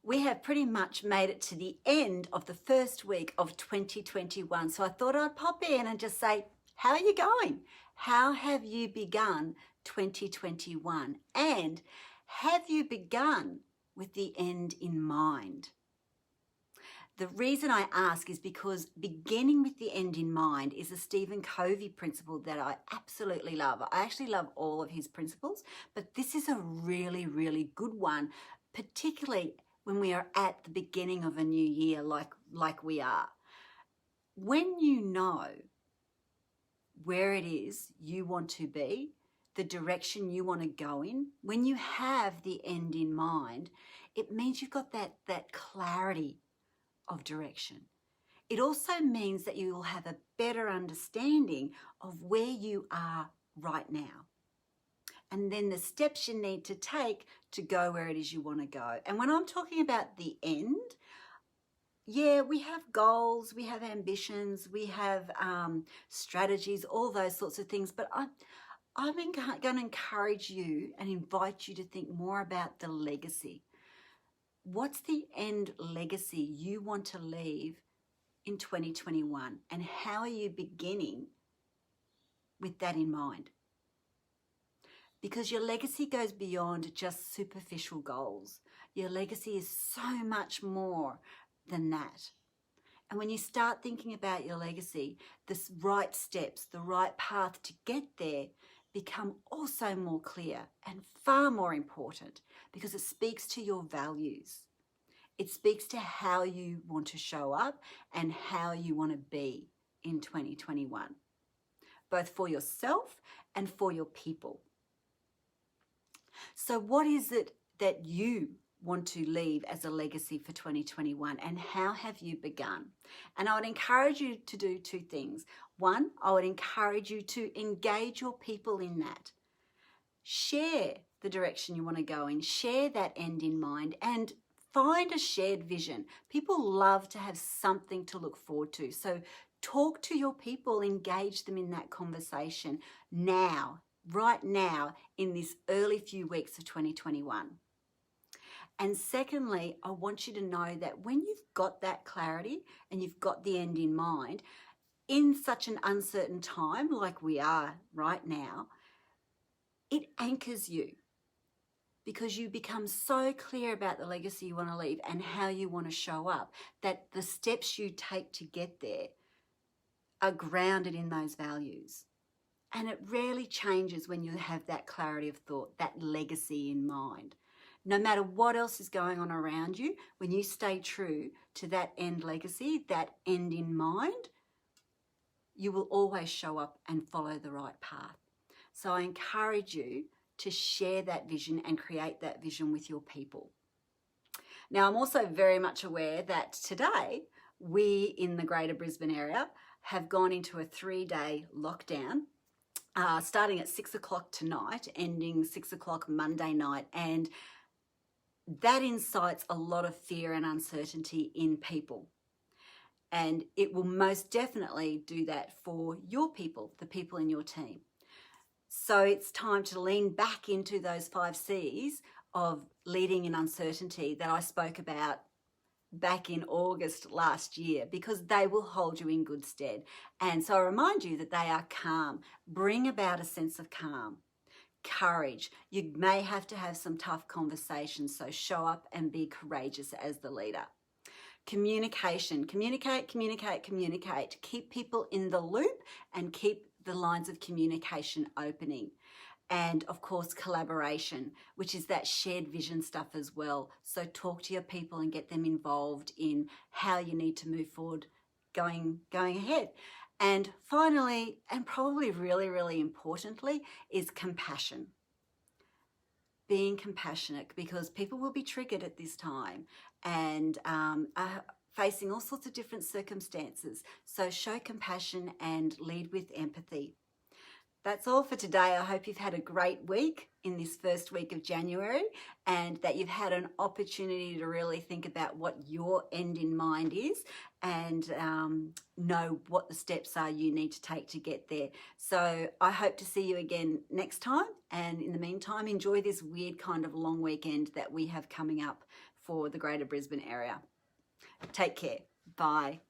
we have pretty much made it to the end of the first week of 2021. So I thought I'd pop in and just say, how are you going? How have you begun 2021? And have you begun with the end in mind? The reason I ask is because beginning with the end in mind is a Stephen Covey principle that I absolutely love. I actually love all of his principles, but this is a really, really good one, particularly when we are at the beginning of a new year like we are. When you know where it is you want to be, the direction you want to go in, when you have the end in mind, it means you've got that clarity of direction. It also means that you will have a better understanding of where you are right now, and then the steps you need to take to go where it is you want to go. And when I'm talking about the end, yeah, we have goals, we have ambitions, we have strategies, all those sorts of things, but I'm going to encourage you and invite you to think more about the legacy. What's the end legacy you want to leave in 2021, and how are you beginning with that in mind? Because your legacy goes beyond just superficial goals. Your legacy is so much more than that. And when you start thinking about your legacy, the right steps, the right path to get there become also more clear and far more important, because it speaks to your values. It speaks to how you want to show up and how you want to be in 2021, both for yourself and for your people. So what is it that you want to leave as a legacy for 2021, and how have you begun? And I would encourage you to do two things. One, I would encourage you to engage your people in that. Share the direction you want to go in, share that end in mind, and find a shared vision. People love to have something to look forward to. So talk to your people, engage them in that conversation now, right now, in this early few weeks of 2021. And secondly, I want you to know that when you've got that clarity and you've got the end in mind, in such an uncertain time like we are right now, it anchors you, because you become so clear about the legacy you want to leave and how you want to show up, that the steps you take to get there are grounded in those values. And it rarely changes when you have that clarity of thought, that legacy in mind. No matter what else is going on around you, when you stay true to that end legacy, that end in mind, you will always show up and follow the right path. So I encourage you to share that vision and create that vision with your people. Now, I'm also very much aware that today we in the Greater Brisbane area have gone into a 3-day lockdown, starting at 6 o'clock tonight, ending 6 o'clock Monday night. And that incites a lot of fear and uncertainty in people. And it will most definitely do that for your people, the people in your team. So it's time to lean back into those 5 C's of leading in uncertainty that I spoke about back in August last year, because they will hold you in good stead. And so I remind you that they are calm. Bring about a sense of calm. Courage. You may have to have some tough conversations, so show up and be courageous as the leader. Communication. Communicate. Keep people in the loop and keep the lines of communication opening. And of course, collaboration, which is that shared vision stuff as well. So talk to your people and get them involved in how you need to move forward going ahead. And finally, and probably really, really importantly, is compassion. Being compassionate, because people will be triggered at this time and are facing all sorts of different circumstances. So show compassion and lead with empathy. That's all for today. I hope you've had a great week in this first week of January, and that you've had an opportunity to really think about what your end in mind is, and know what the steps are you need to take to get there. So I hope to see you again next time. And in the meantime, enjoy this weird kind of long weekend that we have coming up for the Greater Brisbane area. Take care. Bye.